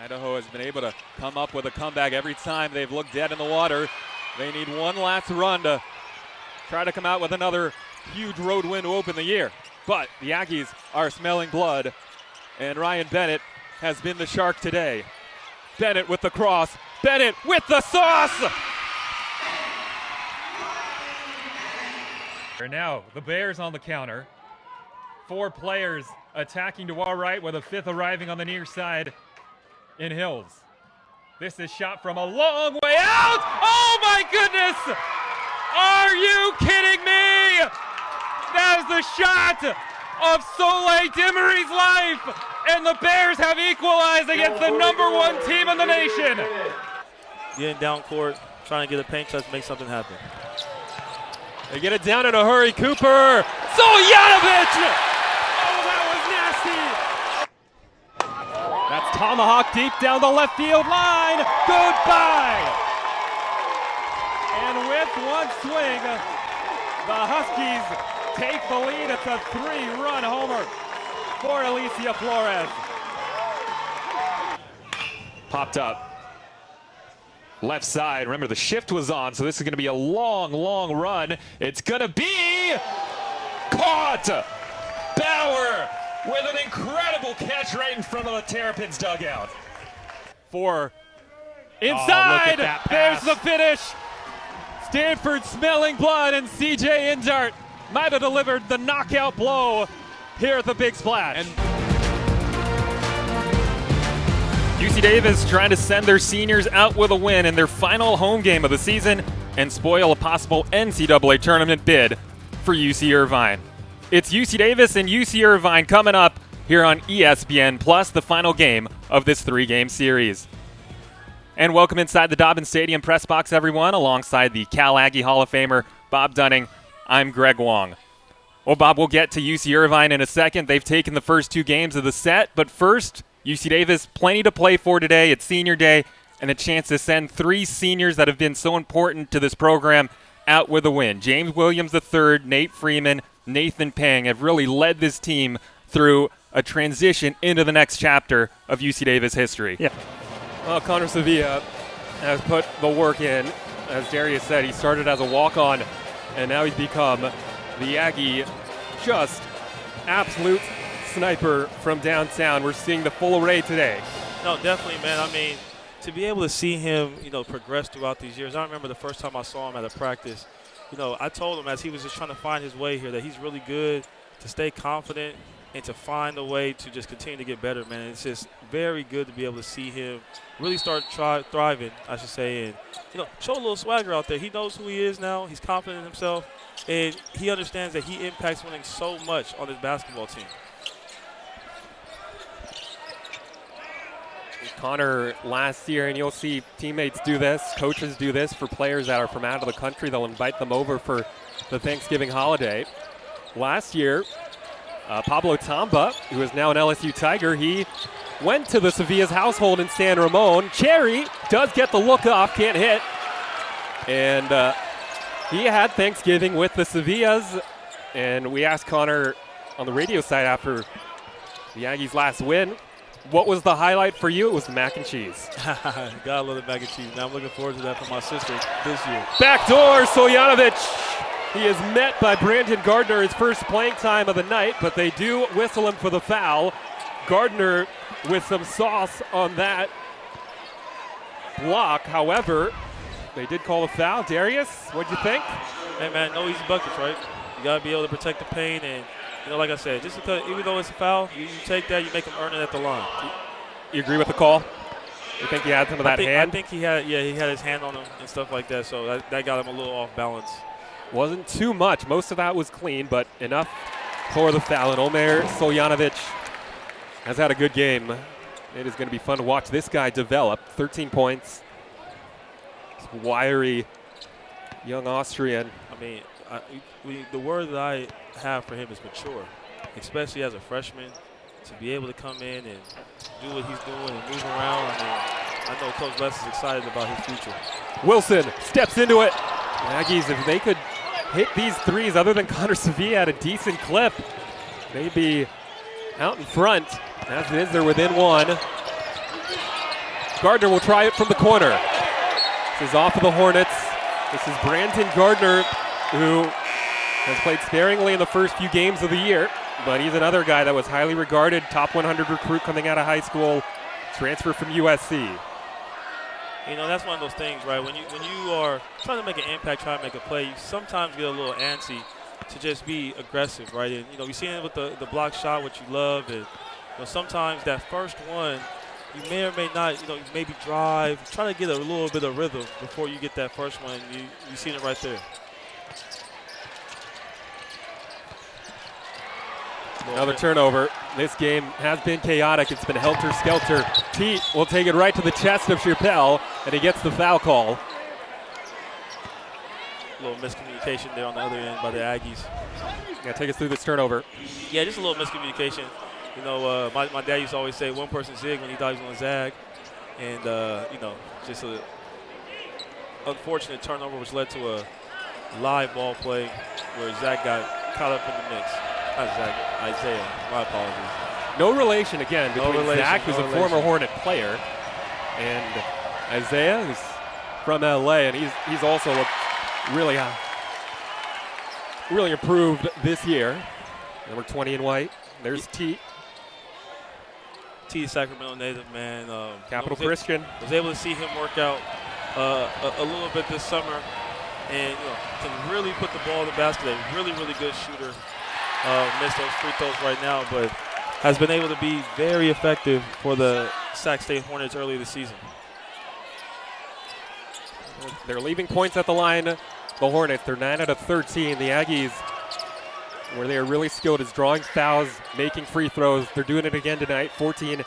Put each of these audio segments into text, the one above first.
Idaho has been able to come up with a comeback every time they've looked dead in the water. They need one last run to try to come out with another huge road win to open the year. But the Aggies are smelling blood, and Ryan Bennett has been the shark today. Bennett with the cross. Bennett with the sauce! And now the Bears on the counter. 4 players attacking to our right with a 5th arriving on the near side in Hills. This is shot from a long way out. Oh my goodness! Are you kidding me? That is the shot of Soleil Dimery's life, and the Bears have equalized against the #1 team in the nation. Getting down court, trying to get a paint touch, make something happen. They get it down in a hurry. Cooper. Soljanovic! Oh, that was nasty. That's tomahawk deep down the left field line. Goodbye. And with one swing, the Huskies take the lead. It's a 3-run homer for Alicia Flores. Popped up. Left side. Remember, the shift was on, so this is going to be a long, long run. It's going to be caught. Bauer with an incredible catch right in front of the Terrapins dugout. For inside. There's the finish. Stanford smelling blood, and CJ Injart might have delivered the knockout blow here at the Big Splash. And UC Davis trying to send their seniors out with a win in their final home game of the season and spoil a possible NCAA tournament bid for UC Irvine. It's UC Davis and UC Irvine coming up here on ESPN Plus, the final game of this 3-game series. And welcome inside the Dobbins Stadium press box, everyone, alongside the Cal Aggie Hall of Famer Bob Dunning. I'm Greg Wong. Well, Bob, we'll get to UC Irvine in a second. They've taken the first 2 games of the set, but first, UC Davis, plenty to play for today. It's senior day and a chance to send 3 seniors that have been so important to this program out with a win. James Williams III, Nate Freeman, Nathan Pang have really led this team through a transition into the next chapter of UC Davis history. Yeah. Well, Connor Sevilla has put the work in. As Darius said, he started as a walk-on, and now he's become the Aggie just absolute sniper from downtown. We're seeing the full array today. No, definitely, man. I mean, to be able to see him, progress throughout these years. I remember the first time I saw him at a practice. I told him as he was just trying to find his way here that he's really good to stay confident and to find a way to just continue to get better, man. And it's just very good to be able to see him really start thriving, I should say, and show a little swagger out there. He knows who he is now. He's confident in himself, and he understands that he impacts winning so much on his basketball team. Connor last year, and you'll see teammates do this, coaches do this for players that are from out of the country. They'll invite them over for the Thanksgiving holiday. Last year, Pablo Tamba, who is now an LSU Tiger, he went to the Sevilla's household in San Ramon. Cherry does get the look off, can't hit. And he had Thanksgiving with the Sevillas. And we asked Connor on the radio side after the Aggies' last win, what was the highlight for you? It was the mac and cheese. Gotta love the mac and cheese. Now I'm looking forward to that for my sister this year. Backdoor, Soljanovic. He is met by Brandon Gardner, his first playing time of the night, but they do whistle him for the foul. Gardner with some sauce on that block. However, they did call a foul. Darius, what'd you think? Hey, man, no easy buckets, right? You got to be able to protect the paint. And, like I said, just because even though it's a foul, you take that, you make him earn it at the line. You agree with the call? You think he had some of that hand? I think he had his hand on him and stuff like that, so that got him a little off balance. Wasn't too much. Most of that was clean, but enough for the foul. And Omer Soljanovic has had a good game. It is going to be fun to watch this guy develop. 13 points. This wiry young Austrian. I mean, the word that I have for him is mature, especially as a freshman. To be able to come in and do what he's doing and move around. I mean, I know Coach Les is excited about his future. Wilson steps into it. The Aggies, if they could hit these threes other than Connor Sevilla at a decent clip, they'd be out in front. As it is, they're within one. Gardner will try it from the corner. This is off of the Hornets. This is Brandon Gardner, who has played sparingly in the first few games of the year, but he's another guy that was highly regarded, top 100 recruit coming out of high school, transfer from USC. You know, that's one of those things, right? When you are trying to make an impact, trying to make a play, you sometimes get a little antsy to just be aggressive, right? And, you know, we've seen it with the block shot, which you love, and, you know, sometimes that first one, you may or may not, you know, maybe drive, try to get a little bit of rhythm before you get that first one. You seen it right there. Another turnover. This game has been chaotic. It's been helter-skelter. Teat will take it right to the chest of Chappelle, and he gets the foul call. A little miscommunication there on the other end by the Aggies. Yeah, take us through this turnover. Yeah, just a little miscommunication. You know, my dad used to always say one person zig when he thought he was going to zag. And, you know, just an unfortunate turnover which led to a live ball play where Zach got caught up in the mix. Not Zach, Isaiah. My apologies. No relation, again, between no relation, Zach, who's a former Hornet player, and Isaiah, who's from LA, and he's also looked really improved this year. Number 20 in white. There's Teat. Teat, Sacramento native, man. Capital Christian. Was able to see him work out a little bit this summer, and, you know, can really put the ball in the basket. A really, really good shooter. Missed those free throws right now, but has been able to be very effective for the Sac State Hornets early this season. They're leaving points at the line. The Hornets, they're 9 out of 13. The Aggies, where they are really skilled, is drawing fouls, making free throws. They're doing it again tonight, 14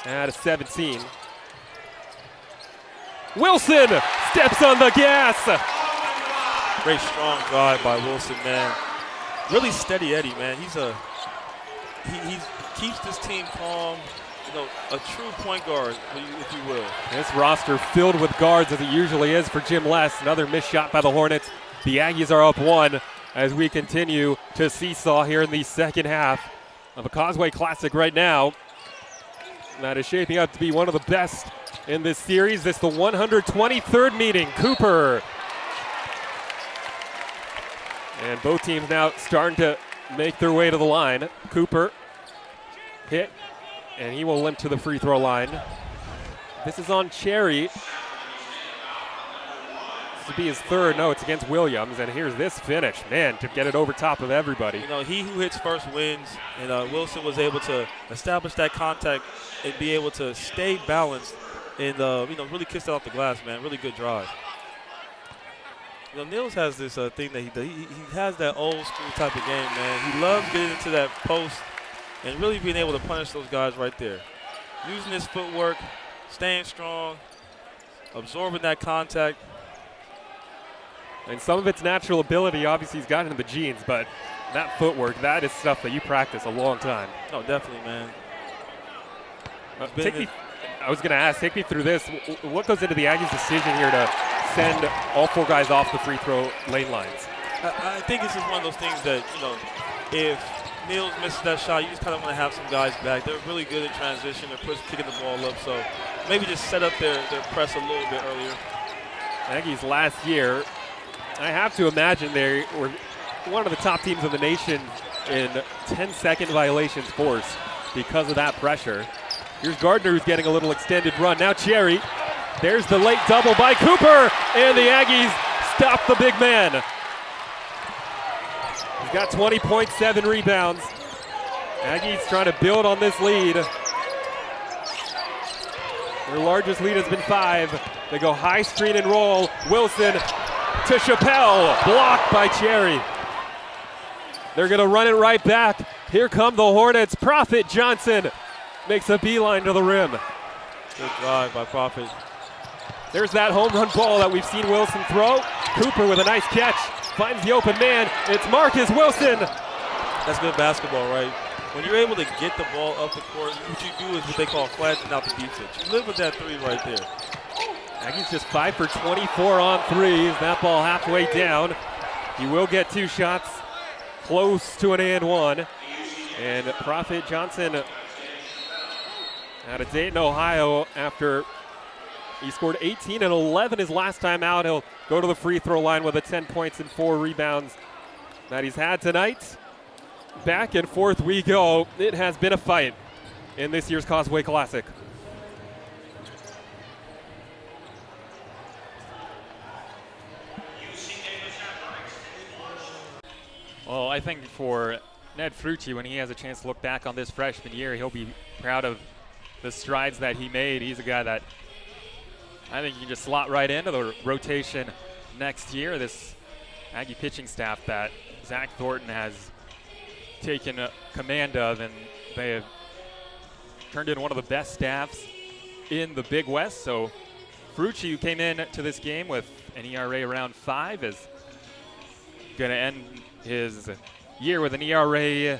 out of 17. Wilson steps on the gas. Great strong drive by Wilson, man. Really steady Eddie, man. He keeps this team calm. You know, a true point guard, if you will. This roster filled with guards, as it usually is for Jim Les. Another missed shot by the Hornets. The Aggies are up 1 as we continue to seesaw here in the second half of a Causeway Classic right now. That is shaping up to be one of the best in this series. This is the 123rd meeting. Cooper. And both teams now starting to make their way to the line. Cooper hit, and he will limp to the free throw line. This is on Cherry. This will be his third. No, it's against Williams, and here's this finish. Man, to get it over top of everybody. You know, he who hits first wins, and Wilson was able to establish that contact and be able to stay balanced and, you know, really kissed it off the glass, man. Really good drive. You know, Nils has this thing that he does. He has that old school type of game, man. He loves getting into that post and really being able to punish those guys right there. Using his footwork, staying strong, absorbing that contact. And some of it's natural ability. Obviously, he's got it in the genes, but that footwork, that is stuff that you practice a long time. No, definitely, man. I was going to ask, take me through this. What goes into the Aggies' decision here to send all 4 guys off the free throw lane lines? I think it's just one of those things that, you know, if Nils misses that shot, you just kind of want to have some guys back. They're really good in transition. They're kicking the ball up, so maybe just set up their press a little bit earlier. Aggies last year, I have to imagine they were one of the top teams in the nation in 10-second violations forced because of that pressure. Here's Gardner, who's getting a little extended run. Now Cherry. There's the late double by Cooper, and the Aggies stop the big man. He's got 20 points, 7 rebounds. Aggies trying to build on this lead. Their largest lead has been 5. They go high screen and roll. Wilson to Chappelle, blocked by Cherry. They're going to run it right back. Here come the Hornets. Prophet Johnson makes a beeline to the rim. Good drive by Prophet. There's that home run ball that we've seen Wilson throw. Cooper with a nice catch. Finds the open man. It's Marcus Wilson. That's good basketball, right? When you're able to get the ball up the court, what you do is what they call flattening out the defense. You live with that 3 right there. Aggies just 5 for 24 on threes. That ball halfway down. He will get 2 shots. Close to an and 1. And Prophet Johnson out of Dayton, Ohio, after He scored 18 and 11 his last time out. He'll go to the free throw line with the 10 points and 4 rebounds that he's had tonight. Back and forth we go. It has been a fight in this year's Causeway Classic. Well, I think for Ned Frucci, when he has a chance to look back on this freshman year, he'll be proud of the strides that he made. He's a guy that I think you can just slot right into the rotation next year. This Aggie pitching staff that Zach Thornton has taken command of, and they have turned into one of the best staffs in the Big West. So Frucci, who came in to this game with an ERA around 5, is going to end his year with an ERA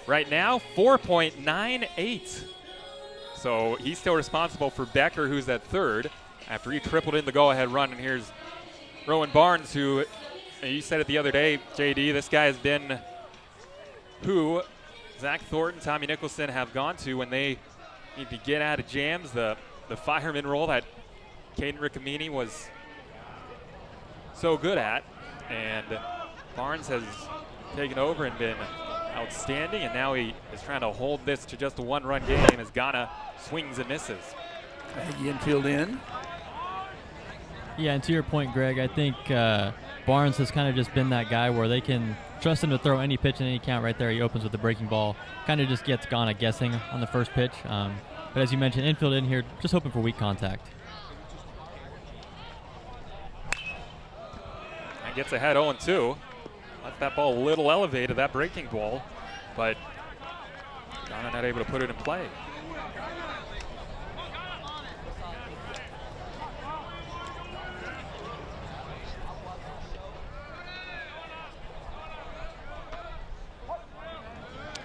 right now 4.98. So he's still responsible for Becker, who's at third after he tripled in the go-ahead run. And here's Rowan Barnes, who you said it the other day, JD, this guy has been who Zach Thornton, Tommy Nicholson have gone to when they need to get out of jams. The fireman role that Caden Riccomini was so good at. And Barnes has taken over and been outstanding, and now he is trying to hold this to just a one-run game as Ghana swings and misses. Aggie infield in. Yeah, and to your point, Greg, I think Barnes has kind of just been that guy where they can trust him to throw any pitch in any count right there. He opens with the breaking ball. Kind of just gets Ghana guessing on the first pitch. But as you mentioned, infield in here, just hoping for weak contact. And gets ahead 0-2. Left that ball a little elevated, that breaking ball, but Ghana not able to put it in play.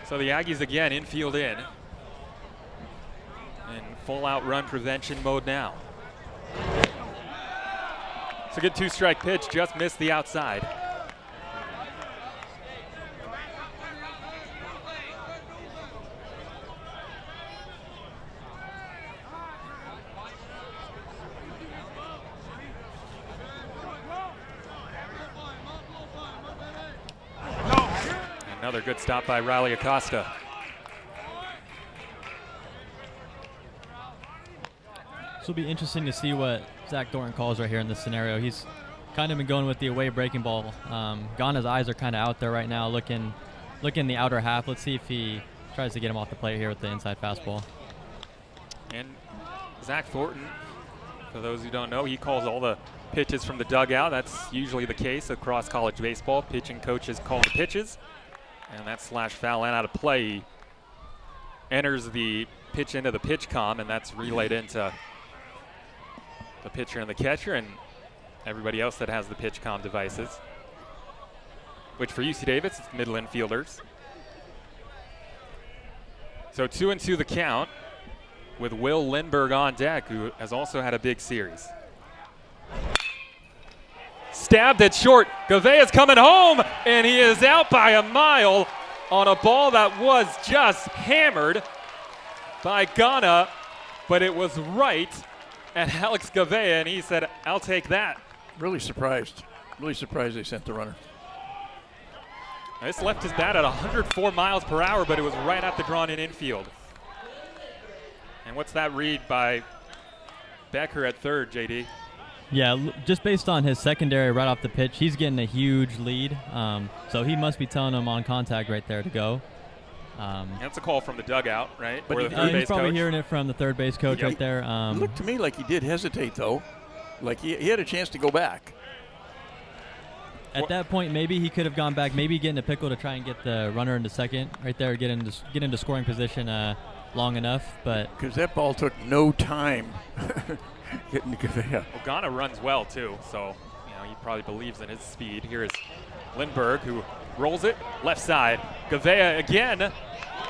So the Aggies again infield in full-out run prevention mode now. It's a good two-strike pitch, just missed the outside. Another good stop by Riley Acosta. This will be interesting to see what Zach Thornton calls right here in this scenario. He's kind of been going with the away breaking ball. Ghana's eyes are kind of out there right now, looking the outer half. Let's see if he tries to get him off the plate here with the inside fastball. And Zach Thornton, for those who don't know, he calls all the pitches from the dugout. That's usually the case across college baseball. Pitching coaches call the pitches. And that slash foul and out of play. He enters the pitch into the pitch comm, and that's relayed into the pitcher and the catcher and everybody else that has the pitch comm devices, which for UC Davis, it's middle infielders. So 2-2 the count with Will Lindbergh on deck, who has also had a big series. Stabbed at short. Gavea's coming home, and he is out by a mile on a ball that was just hammered by Ghana, but it was right at Alex Gavea, and he said, I'll take that. Really surprised they sent the runner. This left his bat at 104 miles per hour, but it was right at the drawn-in infield. And what's that read by Becker at third, JD? Yeah, just based on his secondary right off the pitch, he's getting a huge lead. So he must be telling him on contact right there to go. That's a call from the dugout, right? But or the third he's base probably coach. hearing it from the third base coach right there. It looked to me like he did hesitate, though. Like he had a chance to go back. At that point, maybe he could have gone back, maybe get in a pickle to try and get the runner into second right there, get into scoring position long enough. But because that ball took no time getting to Gavea. Well, Ghana runs well, too, so he probably believes in his speed. Here is Lindbergh, who rolls it left side. Gavea again,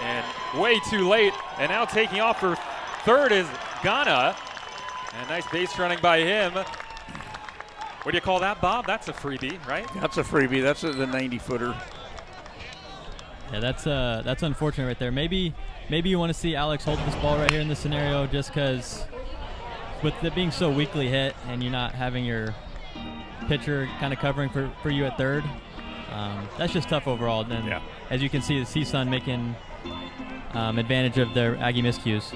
and way too late. And now taking off for third is Ghana. And nice base running by him. What do you call that, Bob? That's a freebie, right? That's a freebie. That's the 90-footer. Yeah, that's unfortunate right there. Maybe you want to see Alex hold this ball right here in this scenario just because with it being so weakly hit and you're not having your pitcher kind of covering for you at third, that's just tough overall. Then, as you can see, the CSUN making advantage of their Aggie miscues.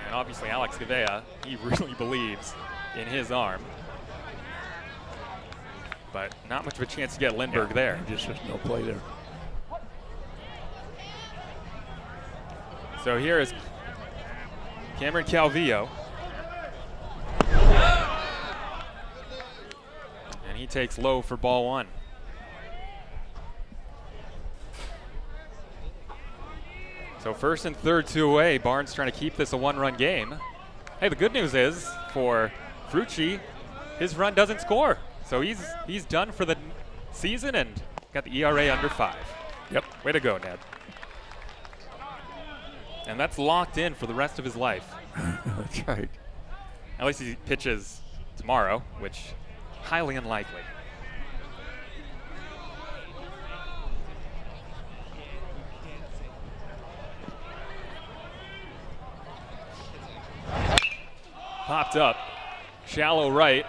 And obviously Alex Gavea, he really believes in his arm. But not much of a chance to get Lindbergh there. Just no play there. So here is Cameron Calvillo. And he takes low for ball one. So first and third, 2 away. Barnes trying to keep this a 1-run game. Hey, the good news is for Frucci, his run doesn't score. So he's done for the season and got the ERA under 5. Yep. Way to go, Ned. And that's locked in for the rest of his life. That's right. At least he pitches tomorrow, which highly unlikely. Popped up. Shallow right.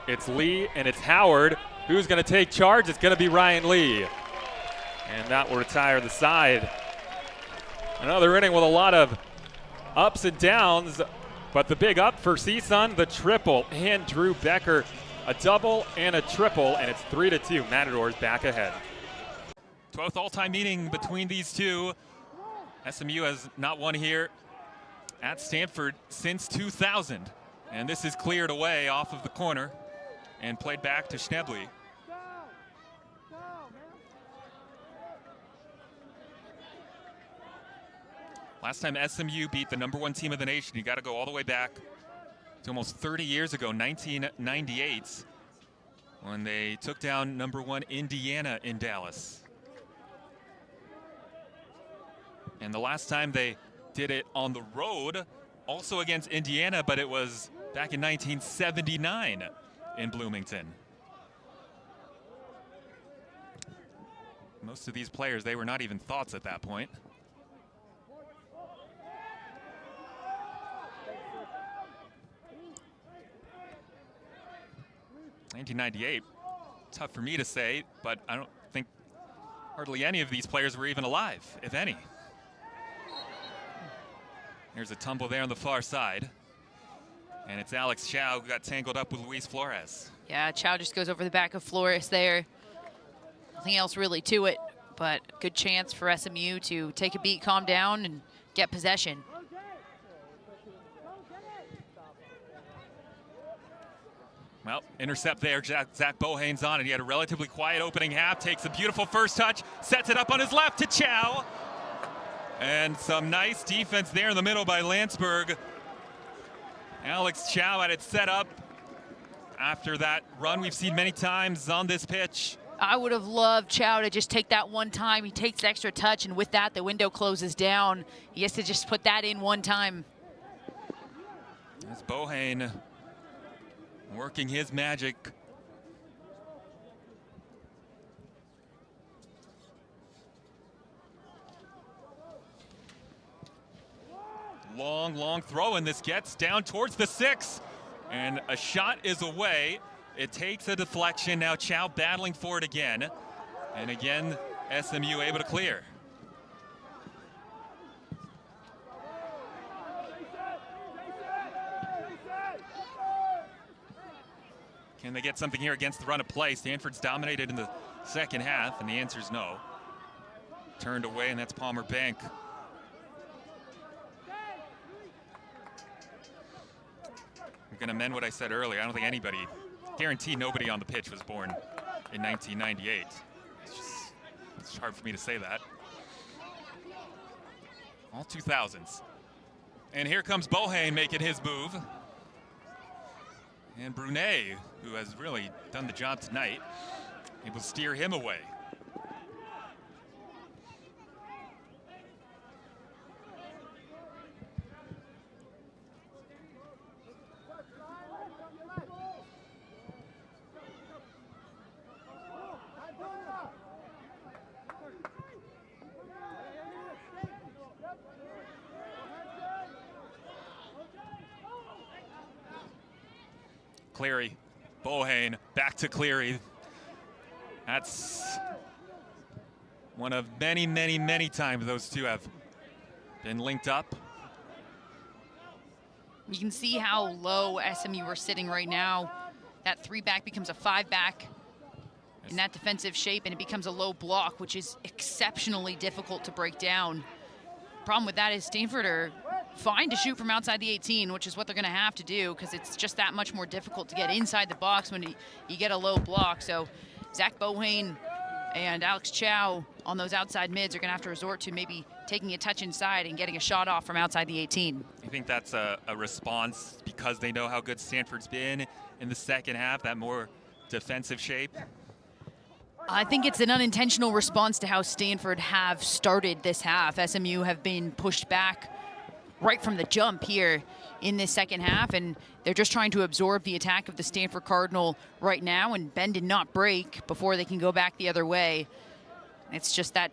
It's Lee and it's Howard. Who's going to take charge? It's going to be Ryan Lee. And that will retire the side. Another inning with a lot of ups and downs, but the big up for CSUN, the triple, and Drew Becker, a double and a triple, and it's 3-2. Matadors back ahead. 12th all-time meeting between these two. SMU has not won here at Stanford since 2000, and this is cleared away off of the corner and played back to Schnebley. Last time SMU beat the #1 team of the nation, you got to go all the way back to almost 30 years ago, 1998, when they took down #1 Indiana in Dallas. And the last time they did it on the road, also against Indiana, but it was back in 1979 in Bloomington. Most of these players, they were not even thoughts at that point. '98, tough for me to say, but I don't think hardly any of these players were even alive, if any. There's a tumble there on the far side. And it's Alex Chow who got tangled up with Luis Flores. Yeah, Chow just goes over the back of Flores there. Nothing else really to it, but good chance for SMU to take a beat, calm down, and get possession. Well, intercept there. Zach Bohane's on it. He had a relatively quiet opening half, takes a beautiful first touch, sets it up on his left to Chow. And some nice defense there in the middle by Landsberg. Alex Chow had it set up after that run we've seen many times on this pitch. I would have loved Chow to just take that one time. He takes the extra touch, and with that, the window closes down. He has to just put that in one time. That's Bohane working his magic. Long throw, and this gets down towards the 6. And a shot is away. It takes a deflection. Now Chow battling for it again. And again, SMU able to clear. Can they get something here against the run of play? Stanford's dominated in the second half, and the answer is no. Turned away, and that's Palmer Bank. I'm going to amend what I said earlier. I don't think anybody, guarantee nobody on the pitch was born in 1998. It's hard for me to say that. All 2000s. And here comes Bohane making his move. And Brunet, who has really done the job tonight, able to steer him away. Cleary, Bohane, back to Cleary. That's one of many, many, many times those two have been linked up. You can see how low SMU are sitting right now. That 3-back becomes a 5-back in that defensive shape, and it becomes a low block, which is exceptionally difficult to break down. Problem with that is Stanford are fine to shoot from outside the 18, which is what they're going to have to do, because it's just that much more difficult to get inside the box when you get a low block. So Zach Bohane and Alex Chow on those outside mids are going to have to resort to maybe taking a touch inside and getting a shot off from outside the 18. You think that's a response because they know how good Stanford's been in the second half, that more defensive shape? I think it's an unintentional response to how Stanford have started this half. SMU have been pushed back right from the jump here in this second half, and they're just trying to absorb the attack of the Stanford Cardinal right now and bend and not break before they can go back the other way. It's just that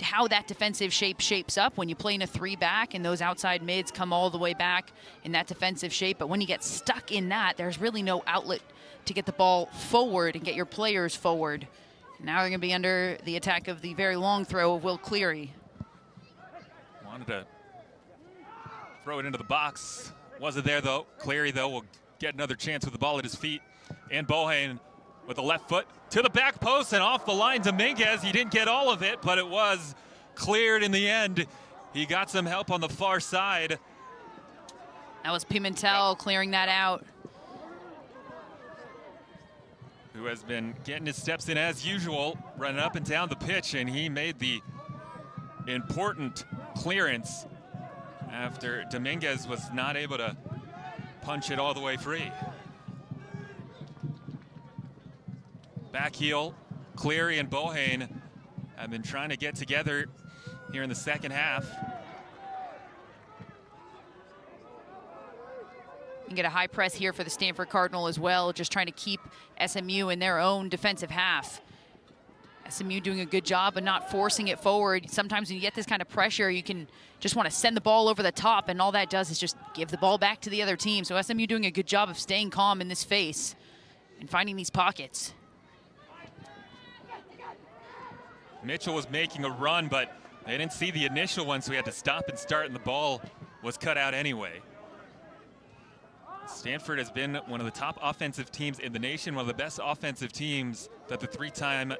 how that defensive shape shapes up when you play in a 3-back and those outside mids come all the way back in that defensive shape. But when you get stuck in that, there's really no outlet to get the ball forward and get your players forward. Now they're going to be under the attack of the very long throw of Will Cleary. Wanted to throw it into the box. Wasn't there, though. Cleary, though, will get another chance with the ball at his feet. And Bohane with the left foot to the back post and off the line. Dominguez, he didn't get all of it, but it was cleared in the end. He got some help on the far side. That was Pimentel clearing that out. Who has been getting his steps in as usual, running up and down the pitch, and he made the important clearance after Dominguez was not able to punch it all the way free. Back heel, Cleary and Bohane have been trying to get together here in the second half. And get a high press here for the Stanford Cardinal as well, just trying to keep SMU in their own defensive half. SMU doing a good job of not forcing it forward. Sometimes when you get this kind of pressure, you can just want to send the ball over the top, and all that does is just give the ball back to the other team. So SMU doing a good job of staying calm in this phase and finding these pockets. Mitchell was making a run, but they didn't see the initial one, so he had to stop and start, and the ball was cut out anyway. Stanford has been one of the top offensive teams in the nation, one of the best offensive teams that the 3-time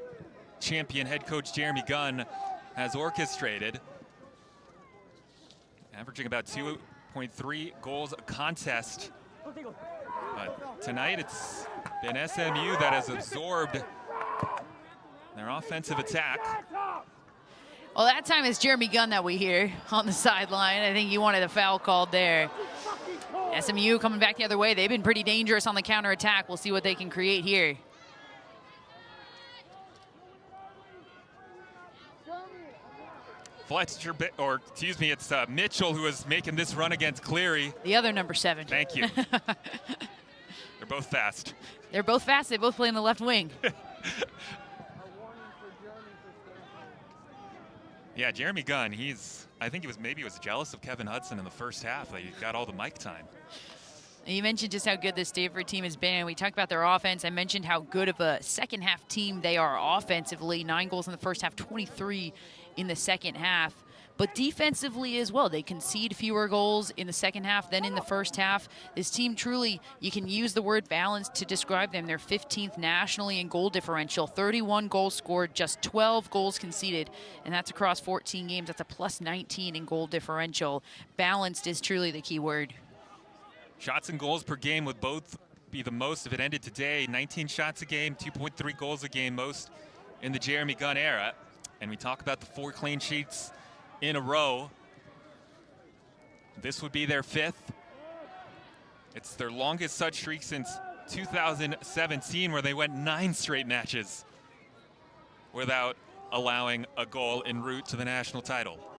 champion head coach Jeremy Gunn has orchestrated, averaging about 2.3 goals a contest. But tonight it's been SMU that has absorbed their offensive attack. Well, that time it's Jeremy Gunn that we hear on the sideline. I think he wanted a foul called there. SMU coming back the other way. They've been pretty dangerous on the counterattack. We'll see what they can create here. Fletcher, or excuse me, it's Mitchell who is making this run against Cleary. The other number 7. Thank you. They're both fast. They're both fast. They both play in the left wing. Yeah, Jeremy Gunn, I think he was jealous of Kevin Hudson in the first half. He got all the mic time. You mentioned just how good this Stanford team has been. We talked about their offense. I mentioned how good of a second half team they are offensively. 9 goals in the first half, 23 in the second half. But defensively as well, they concede fewer goals in the second half than in the first half. This team truly, you can use the word balanced to describe them. They're 15th nationally in goal differential, 31 goals scored, just 12 goals conceded, and that's across 14 games. That's a plus 19 in goal differential. Balanced is truly the key word. Shots and goals per game would both be the most if it ended today. 19 shots a game, 2.3 goals a game, most in the Jeremy Gunn era. And we talk about the 4 clean sheets in a row. This would be their 5th. It's their longest such streak since 2017, where they went 9 straight matches without allowing a goal en route to the national title.